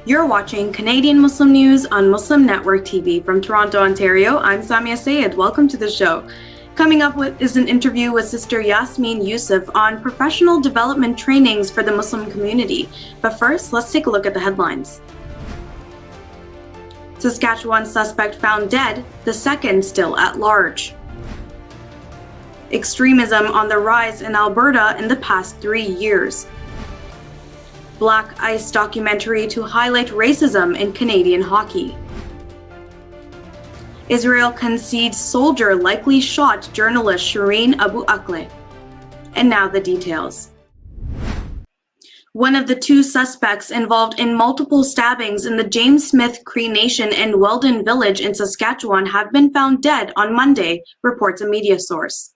You're watching Canadian Muslim News on Muslim Network TV from Toronto, Ontario. I'm Samia Sayed. Welcome to the show. Coming up is an interview with Sister YASMEEN YOUSSEF on professional development trainings for the Muslim community. But first, let's take a look at the headlines. Saskatchewan suspect found dead, the second still at large. Extremism on the rise in Alberta in the past 3 years. Black Ice documentary to highlight racism in Canadian hockey. Israel concedes soldier likely shot journalist Shireen Akleh. And now the details. One of the two suspects involved in multiple stabbings in the James Smith Cree Nation and Weldon Village in Saskatchewan have been found dead on Monday, reports a media source.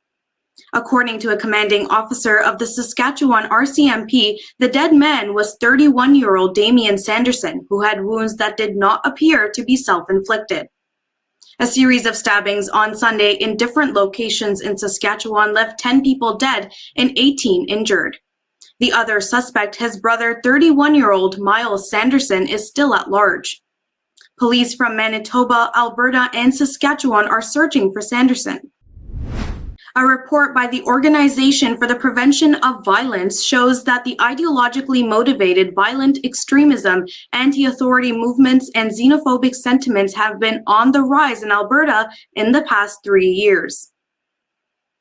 According to a commanding officer of the Saskatchewan RCMP, the dead man was 31-year-old Damien Sanderson, who had wounds that did not appear to be self-inflicted. A series of stabbings on Sunday in different locations in Saskatchewan left 10 people dead and 18 injured. The other suspect, his brother, 31-year-old Miles Sanderson, is still at large. Police from Manitoba, Alberta, and Saskatchewan are searching for Sanderson. A report by the Organization for the Prevention of Violence shows that the ideologically motivated violent extremism, anti-authority movements, and xenophobic sentiments have been on the rise in Alberta in the past 3 years.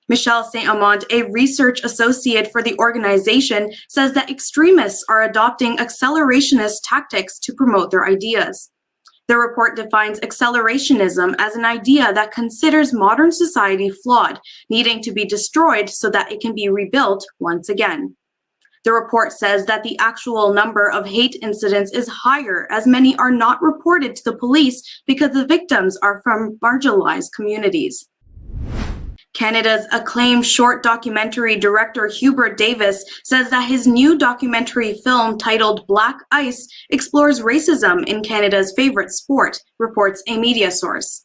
Michelle Saint-Amand, a research associate for the organization, says that extremists are adopting accelerationist tactics to promote their ideas. The report defines accelerationism as an idea that considers modern society flawed, needing to be destroyed so that it can be rebuilt once again. The report says that the actual number of hate incidents is higher, as many are not reported to the police because the victims are from marginalized communities. Canada's acclaimed short documentary director Hubert Davis says that his new documentary film titled Black Ice explores racism in Canada's favorite sport, reports a media source.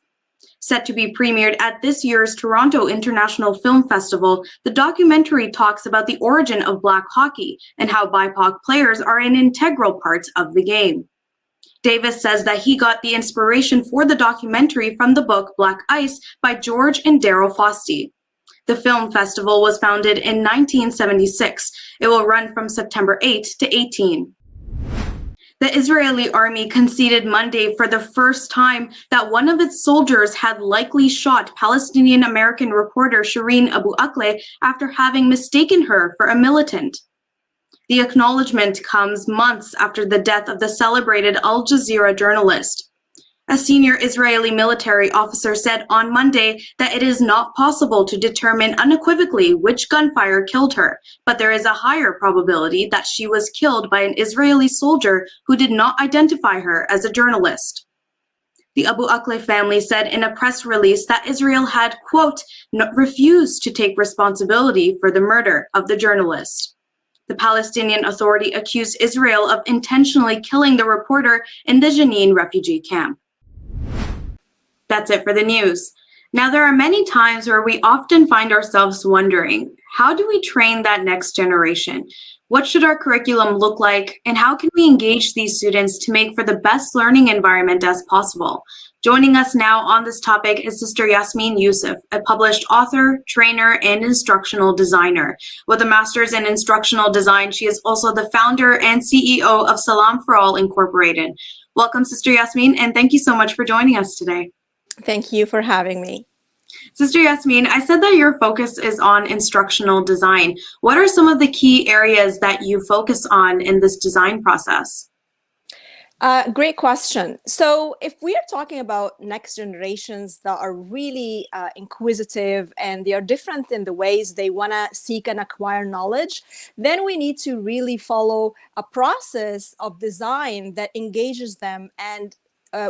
Set to be premiered at this year's Toronto International Film Festival, the documentary talks about the origin of Black hockey and how BIPOC players are an integral part of the game. Davis says that he got the inspiration for the documentary from the book Black Ice by George and Daryl Fosty. The film festival was founded in 1976. It will run from September 8 to 18. The Israeli army conceded Monday for the first time that one of its soldiers had likely shot Palestinian-American reporter Shireen Akleh after having mistaken her for a militant. The acknowledgement comes months after the death of the celebrated Al Jazeera journalist. A senior Israeli military officer said on Monday that it is not possible to determine unequivocally which gunfire killed her, but there is a higher probability that she was killed by an Israeli soldier who did not identify her as a journalist. The Abu Akleh family said in a press release that Israel had, quote, refused to take responsibility for the murder of the journalist. The Palestinian Authority accused Israel of intentionally killing the reporter in the Jenin refugee camp. That's it for the news. Now, there are many times where we often find ourselves wondering, how do we train that next generation? What should our curriculum look like? And how can we engage these students to make for the best learning environment as possible? Joining us now on this topic is Sister YASMEEN YOUSSEF, a published author, trainer, and instructional designer. With a master's in instructional design, she is also the founder and CEO of Salam for All Incorporated. Welcome, Sister YASMEEN, and thank you so much for joining us today. Thank you for having me. Sister YASMEEN, I said that your focus is on instructional design. What are some of the key areas that you focus on in this design process? Great question. So if we are talking about next generations that are really inquisitive and they are different in the ways they want to seek and acquire knowledge, then we need to really follow a process of design that engages them and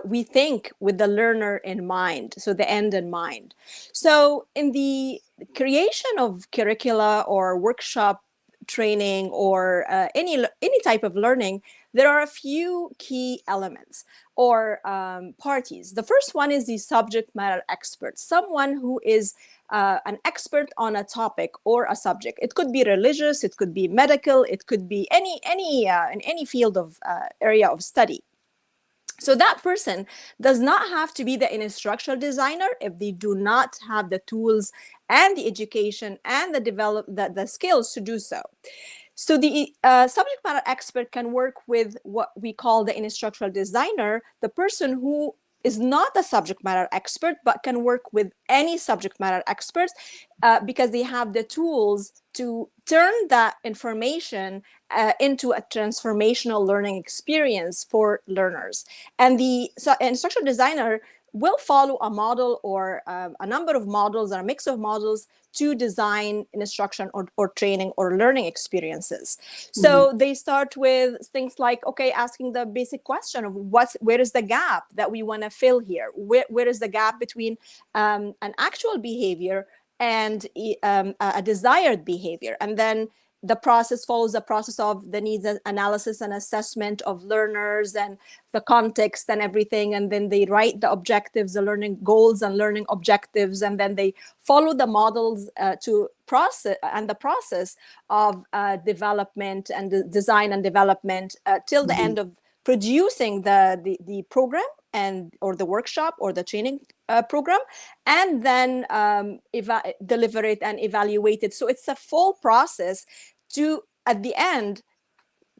we think with the learner in mind, so the end in mind. So in the creation of curricula or workshop training or any type of learning, there are a few key elements or parties. The first one is the subject matter expert, someone who is an expert on a topic or a subject. It could be religious, it could be medical, it could be in any field of area of study. So that person does not have to be the instructional designer if they do not have the tools and the education and the skills to do so. So the subject matter expert can work with what we call the instructional designer, the person who is not a subject matter expert, but can work with any subject matter expert because they have the tools to turn that information into a transformational learning experience for learners. And the instructional designer will follow a model or a number of models or a mix of models to design instruction or training or learning experiences. So they start with things like, okay, asking the basic question of where is the gap that we want to fill here? Where is the gap between an actual behavior and a desired behavior? And then the process follows the process of the needs analysis and assessment of learners and the context and everything. And then they write the objectives, the learning goals and learning objectives. And then they follow the models to process and the process of development and the design and development till the end of producing the program or the workshop or the training program, and then deliver it and evaluate it. So it's a full process to, at the end,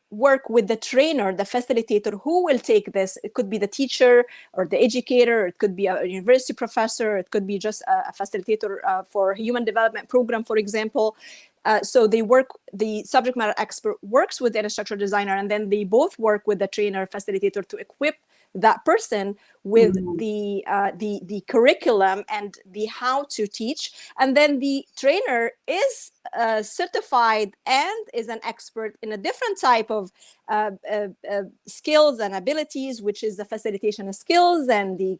work with the trainer, the facilitator who will take this. It could be the teacher or the educator, it could be a university professor, it could be just a facilitator for a human development program, for example. So the subject matter expert works with the instructional designer, and then they both work with the trainer facilitator to equip that person with the curriculum and the how to teach. And then the trainer is certified and is an expert in a different type of skills and abilities, which is the facilitation skills and the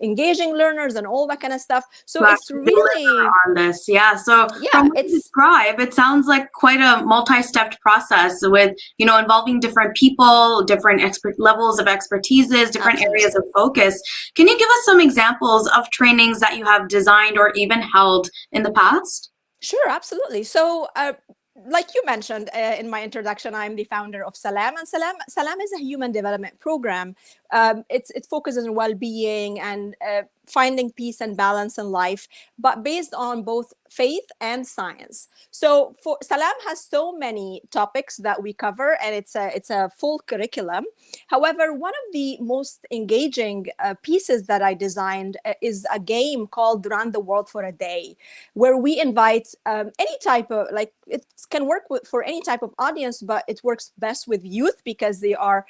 engaging learners and all that kind of stuff. So it's really on this. Yeah. So from what you describe, it sounds like quite a multi-stepped process with, involving different people, different levels of expertises, different areas of focus. Can you give us some examples of trainings that you have designed or even held in the past? Sure, absolutely. So like you mentioned in my introduction, I'm the founder of Salam, and Salam is a human development program. It focuses on well-being and finding peace and balance in life, but based on both faith and science. So Salam has so many topics that we cover, and it's a full curriculum. However, one of the most engaging pieces that I designed is a game called Run the World for a Day, where we invite any type of, it can work for any type of audience, but it works best with youth because they are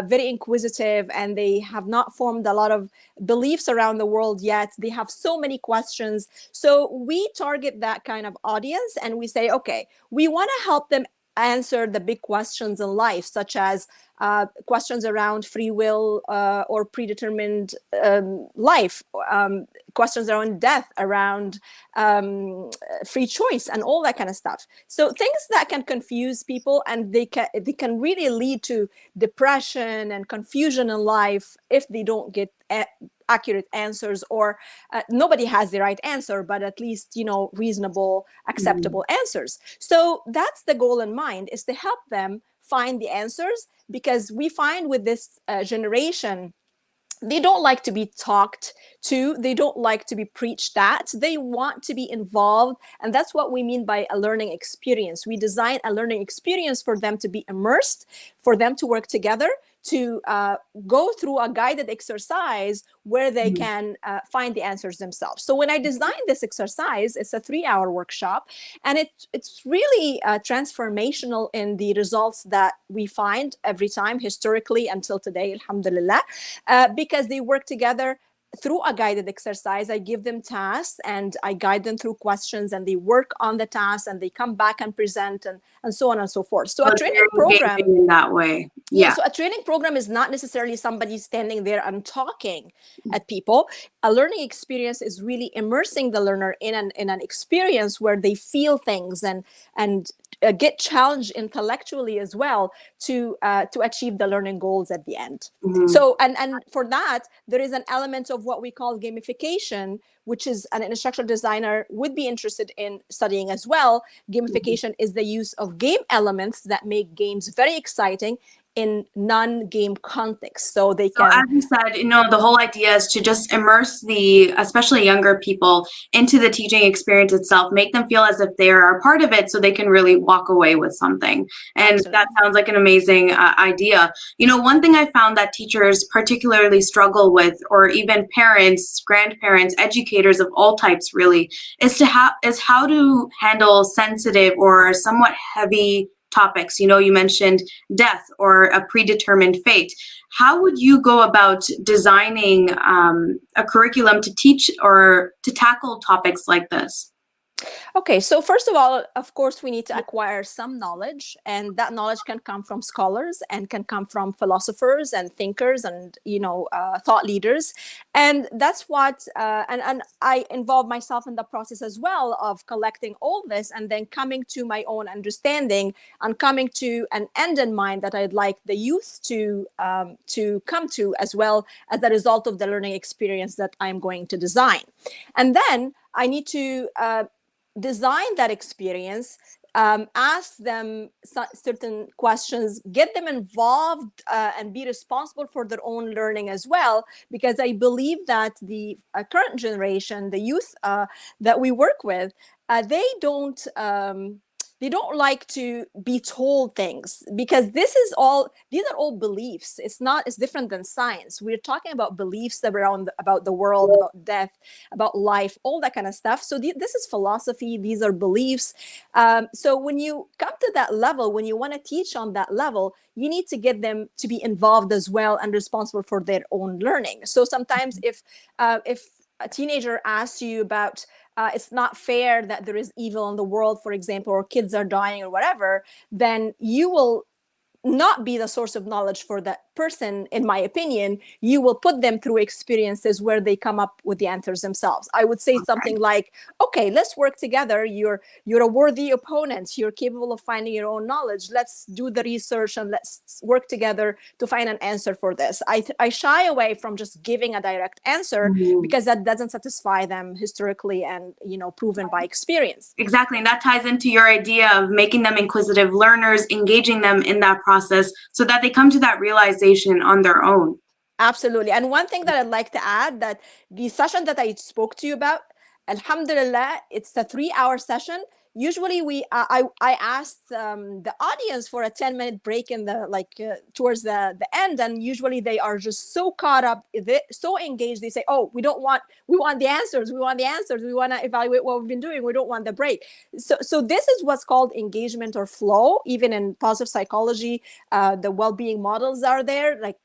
very inquisitive and they have not formed a lot of beliefs around the world yet. They have so many questions. So we target that kind of audience and we say, okay, we want to help them answer the big questions in life, such as questions around free will or predetermined life, questions around death, around free choice, and all that kind of stuff. So things that can confuse people, and they can really lead to depression and confusion in life if they don't get accurate answers, or nobody has the right answer, but at least, reasonable, acceptable answers. So that's the goal in mind, is to help them find the answers, because we find with this generation, they don't like to be talked to. They don't like to be preached at. They want to be involved. And that's what we mean by a learning experience. We design a learning experience for them to be immersed, for them to work together, to go through a guided exercise where they can find the answers themselves. So when I designed this exercise, it's a 3-hour workshop, and it's really transformational in the results that we find every time, historically until today, alhamdulillah, because they work together through a guided exercise. I give them tasks and I guide them through questions, and they work on the tasks and they come back and present, and so on and so forth. So a training program in that way. Yeah. So a training program is not necessarily somebody standing there and talking at people. A learning experience is really immersing the learner in an experience where they feel things and get challenged intellectually as well to achieve the learning goals at the end. So and for that, there is an element of what we call gamification, which is an instructional designer would be interested in studying as well. Gamification is the use of game elements that make games very exciting, in non-game context, so they So can. as you said, the whole idea is to just immerse especially younger people, into the teaching experience itself, make them feel as if they are a part of it so they can really walk away with something. And Absolutely. that sounds like an amazing idea. One thing I found that teachers particularly struggle with, or even parents, grandparents, educators of all types really, is how to handle sensitive or somewhat heavy topics. You mentioned death or a predetermined fate. How would you go about designing a curriculum to teach or to tackle topics like this? Okay, so first of all, of course, we need to acquire some knowledge, and that knowledge can come from scholars and can come from philosophers and thinkers and thought leaders, and that's what and I involve myself in the process as well of collecting all this and then coming to my own understanding and coming to an end in mind that I'd like the youth to come to, as well as the result of the learning experience that I'm going to design, and then I need to design that experience, ask them certain questions, get them involved, and be responsible for their own learning as well, because I believe that the current generation, the youth that we work with, they don't like to be told things, because these are all beliefs. It's different than science. We're talking about beliefs about the world, about death, about life, all that kind of stuff. So this is philosophy. These are beliefs. So when you come to that level, when you want to teach on that level, you need to get them to be involved as well and responsible for their own learning. So sometimes if a teenager asks you about it's not fair that there is evil in the world, for example, or kids are dying or whatever, then you will not be the source of knowledge for that person. In my opinion, you will put them through experiences where they come up with the answers themselves. I would say something like, okay, let's work together. You're a worthy opponent. You're capable of finding your own knowledge. Let's do the research and let's work together to find an answer for this. I shy away from just giving a direct answer because that doesn't satisfy them historically and proven by experience. Exactly, and that ties into your idea of making them inquisitive learners, engaging them in that process so that they come to that realization on their own. Absolutely. And one thing that I'd like to add, that the session that I spoke to you about, alhamdulillah, it's a 3-hour session. Usually I asked the audience for a 10-minute break in towards the end, and usually they are just so caught up, so engaged. They say, oh, we want the answers, we want to evaluate what we've been doing, we don't want the break. So this is what's called engagement or flow. Even in positive psychology, the well-being models are there. Like,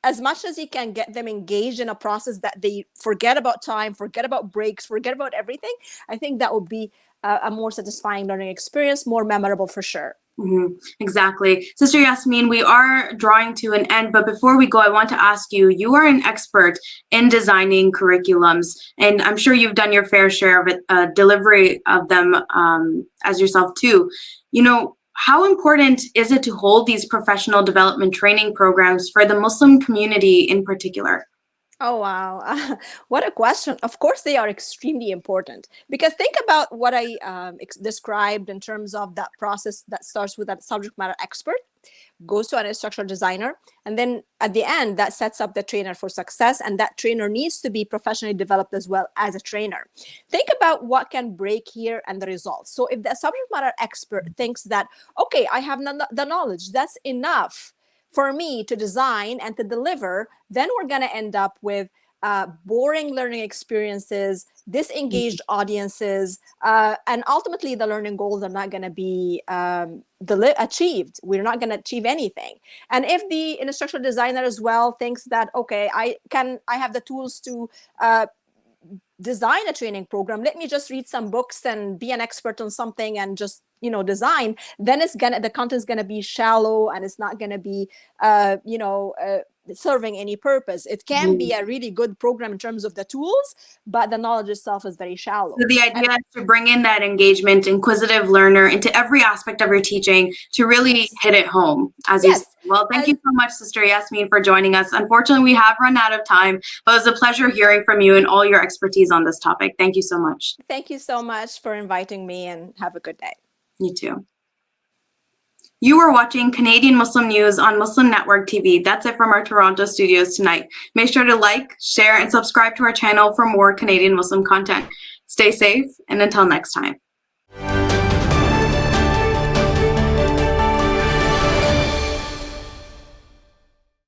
as much as you can get them engaged in a process that they forget about time, forget about breaks, forget about everything, I think that would be a more satisfying learning experience, more memorable for sure. Exactly. Sister YASMEEN, we are drawing to an end, but before we go, I want to ask you, you are an expert in designing curriculums, and I'm sure you've done your fair share of it, delivery of them as yourself too. How important is it to hold these professional development training programs for the Muslim community in particular? Oh, wow. What a question. Of course, they are extremely important, because think about what I described in terms of that process that starts with a subject matter expert, goes to an instructional designer, and then at the end, that sets up the trainer for success, and that trainer needs to be professionally developed as well as a trainer. Think about what can break here and the results. So if the subject matter expert thinks that, okay, I have the knowledge, that's enough for me to design and to deliver, then we're going to end up with boring learning experiences, disengaged audiences, and ultimately the learning goals are not going to be achieved. We're not going to achieve anything. And if the instructional designer as well thinks that, okay, I have the tools to design a training program, let me just read some books and be an expert on something and just design, then the content's gonna be shallow, and it's not gonna be serving any purpose. It can be a really good program in terms of the tools, but the knowledge itself is very shallow. So the idea is to bring in that engagement, inquisitive learner into every aspect of your teaching to really hit it home, as you said. Well, thank you so much, Sister YASMEEN, for joining us. Unfortunately, we have run out of time, but it was a pleasure hearing from you and all your expertise on this topic. Thank you so much. Thank you so much for inviting me, and have a good day. You too. You are watching Canadian Muslim News on Muslim Network TV. That's it from our Toronto studios tonight. Make sure to like, share, and subscribe to our channel for more Canadian Muslim content. Stay safe, and until next time.